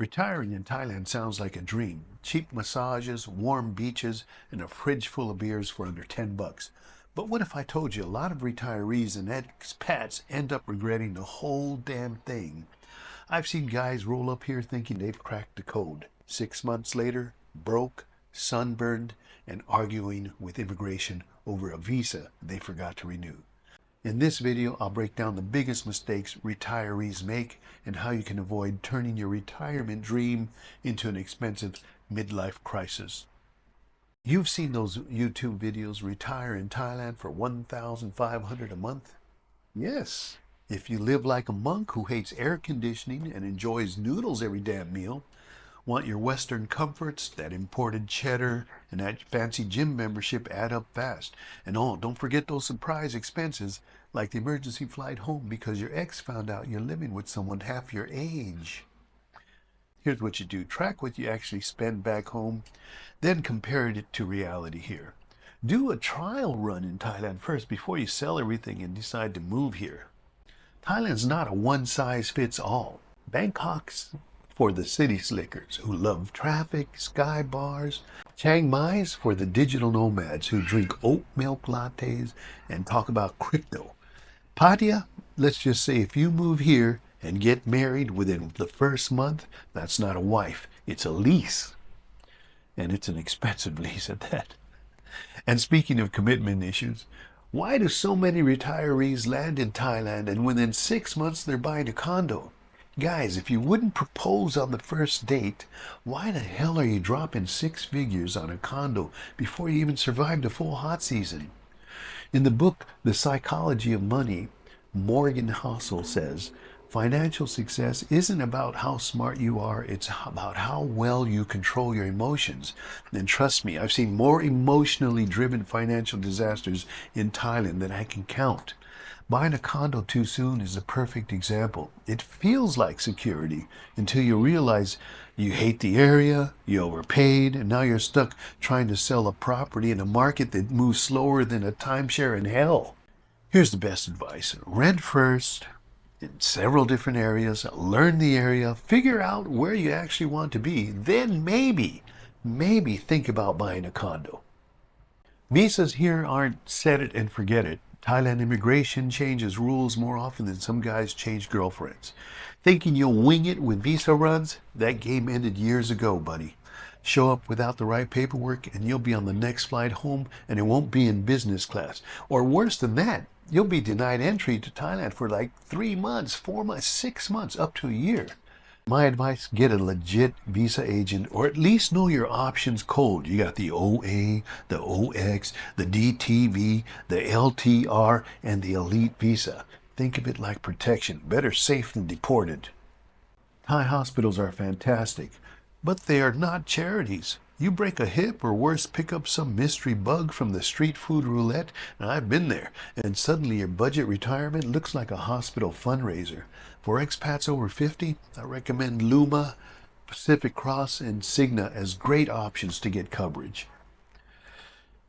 Retiring in Thailand sounds like a dream. Cheap massages, warm beaches, and a fridge full of beers for under 10 bucks. But what if I told you a lot of retirees and expats end up regretting the whole damn thing? I've seen guys roll up here thinking they've cracked the code. 6 months later, broke, sunburned, and arguing with immigration over a visa they forgot to renew. In this video, I'll break down the biggest mistakes retirees make and how you can avoid turning your retirement dream into an expensive midlife crisis. You've seen those YouTube videos, retire in Thailand for $1,500 a month? Yes. If you live like a monk who hates air conditioning and enjoys noodles every damn meal, want your Western comforts, that imported cheddar, and that fancy gym membership add up fast. And oh, don't forget those surprise expenses, like the emergency flight home because your ex found out you're living with someone half your age. Here's what you do. Track what you actually spend back home, then compare it to reality here. Do a trial run in Thailand first before you sell everything and decide to move here. Thailand's not a one-size-fits-all. Bangkok's for the city slickers who love traffic, sky bars. Chiang Mai's for the digital nomads who drink oat milk lattes and talk about crypto. Pattaya, let's just say if you move here and get married within the first month, that's not a wife, it's a lease. And it's an expensive lease at that. And speaking of commitment issues, why do so many retirees land in Thailand and within 6 months they're buying a condo? Guys, if you wouldn't propose on the first date, why the hell are you dropping 6 figures on a condo before you even survived a full hot season? In the book, The Psychology of Money, Morgan Housel says, financial success isn't about how smart you are, it's about how well you control your emotions. And trust me, I've seen more emotionally driven financial disasters in Thailand than I can count. Buying a condo too soon is a perfect example. It feels like security until you realize you hate the area, you overpaid, and now you're stuck trying to sell a property in a market that moves slower than a timeshare in hell. Here's the best advice. Rent first in several different areas, learn the area, figure out where you actually want to be, then maybe think about buying a condo. Visas here aren't set it and forget it. Thailand immigration changes rules more often than some guys change girlfriends. Thinking you'll wing it with visa runs? That game ended years ago, buddy. Show up without the right paperwork and you'll be on the next flight home and it won't be in business class. Or worse than that, you'll be denied entry to Thailand for like 3 months, 4 months, 6 months, up to a year. My advice, get a legit visa agent or at least know your options cold. You got the OA, the OX, the DTV, the LTR, and the elite visa. Think of it like protection. Better safe than deported. Thai hospitals are fantastic, but they are not charities. You break a hip or worse, pick up some mystery bug from the street food roulette, and I've been there, and suddenly your budget retirement looks like a hospital fundraiser. For expats over 50, I recommend Luma, Pacific Cross, and Cigna as great options to get coverage.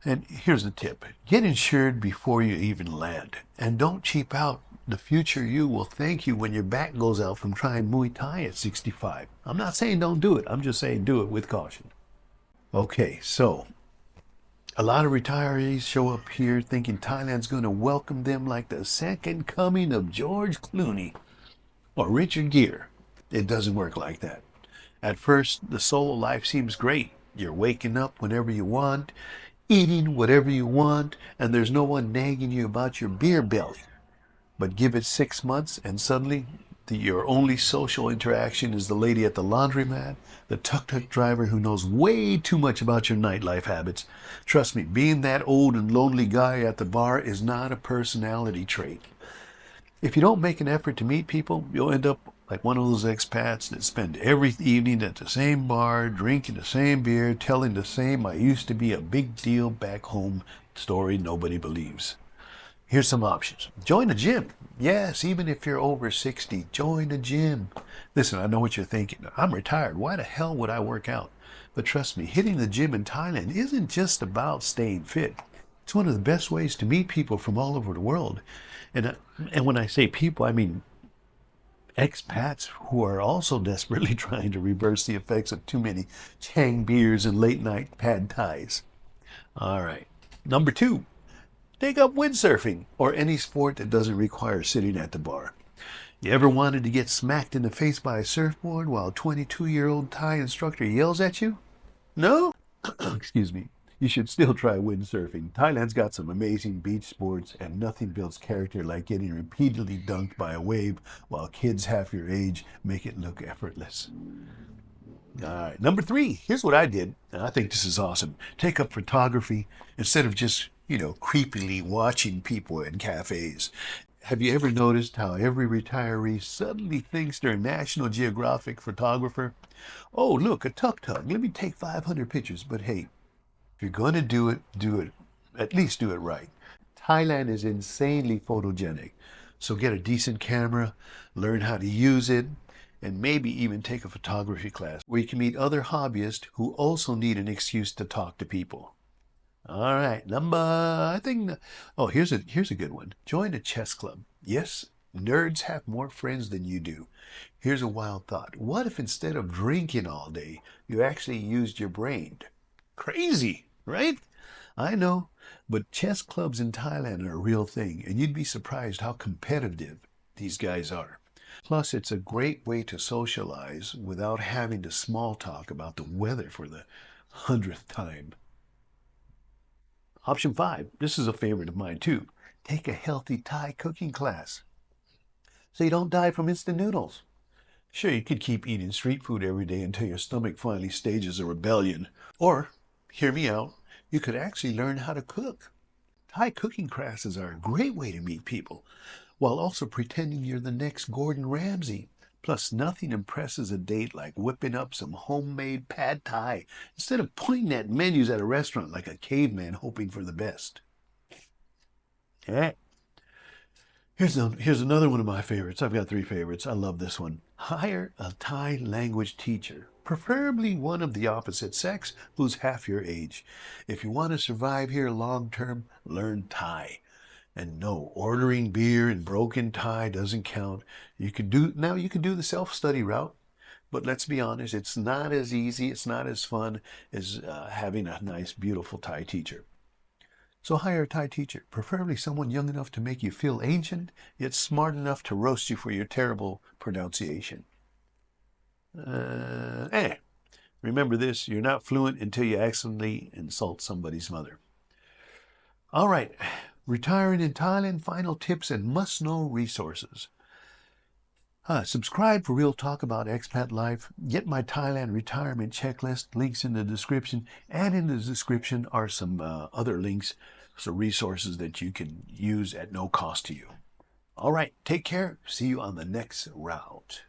And here's the tip. Get insured before you even land. And don't cheap out. The future you will thank you when your back goes out from trying Muay Thai at 65. I'm not saying don't do it. I'm just saying do it with caution. Okay, so a lot of retirees show up here thinking Thailand's going to welcome them like the second coming of George Clooney or Richard Gere. It doesn't work like that. At first, the solo life seems great. You're waking up whenever you want, eating whatever you want, and there's no one nagging you about your beer belly. But give it 6 months and suddenly your only social interaction is the lady at the laundromat, the tuk-tuk driver who knows way too much about your nightlife habits. Trust me, being that old and lonely guy at the bar is not a personality trait. If you don't make an effort to meet people, you'll end up like one of those expats that spend every evening at the same bar, drinking the same beer, telling the same "I used to be a big deal back home" story nobody believes. Here's some options. Join a gym. Yes, even if you're over 60, join a gym. Listen, I know what you're thinking. I'm retired. Why the hell would I work out? But trust me, hitting the gym in Thailand isn't just about staying fit. It's one of the best ways to meet people from all over the world. And when I say people, I mean Expats who are also desperately trying to reverse the effects of too many Chang beers and late night pad thais. All right. Number 2, take up windsurfing or any sport that doesn't require sitting at the bar. You ever wanted to get smacked in the face by a surfboard while a 22-year-old Thai instructor yells at you? No? Excuse me. You should still try windsurfing. Thailand's got some amazing beach sports, and nothing builds character like getting repeatedly dunked by a wave while kids half your age make it look effortless. All right. Number 3, here's what I did, and I think this is awesome. Take up photography instead of just, creepily watching people in cafes. Have you ever noticed how every retiree suddenly thinks they're a National Geographic photographer? Oh, look, a tuk-tuk. Let me take 500 pictures. But hey, if you're going to do it. At least do it right. Thailand is insanely photogenic. So get a decent camera, learn how to use it, and maybe even take a photography class where you can meet other hobbyists who also need an excuse to talk to people. All right, here's a good one. Join a chess club. Yes, nerds have more friends than you do. Here's a wild thought. What if instead of drinking all day, you actually used your brain? Crazy, right? I know, but chess clubs in Thailand are a real thing, and you'd be surprised how competitive these guys are. Plus, it's a great way to socialize without having to small talk about the weather for the 100th time. Option 5, this is a favorite of mine too. Take a healthy Thai cooking class so you don't die from instant noodles. Sure, you could keep eating street food every day until your stomach finally stages a rebellion. Or, hear me out, you could actually learn how to cook. Thai cooking classes are a great way to meet people, while also pretending you're the next Gordon Ramsay. Plus, nothing impresses a date like whipping up some homemade pad thai instead of pointing at menus at a restaurant like a caveman hoping for the best. Yeah. Here's another one of my favorites. I've got 3 favorites. I love this one. Hire a Thai language teacher, preferably one of the opposite sex who's half your age. If you want to survive here long term, learn Thai. And no, ordering beer in broken Thai doesn't count. You can do the self-study route, but let's be honest, it's not as easy, it's not as fun as having a nice, beautiful Thai teacher. So hire a Thai teacher, preferably someone young enough to make you feel ancient, yet smart enough to roast you for your terrible pronunciation. Remember this, you're not fluent until you accidentally insult somebody's mother. All right, retiring in Thailand, final tips and must-know resources. Subscribe for real talk about expat life. Get my Thailand retirement checklist. Links in the description. And in the description are some other links, so resources that you can use at no cost to you. All right, take care. See you on the next route.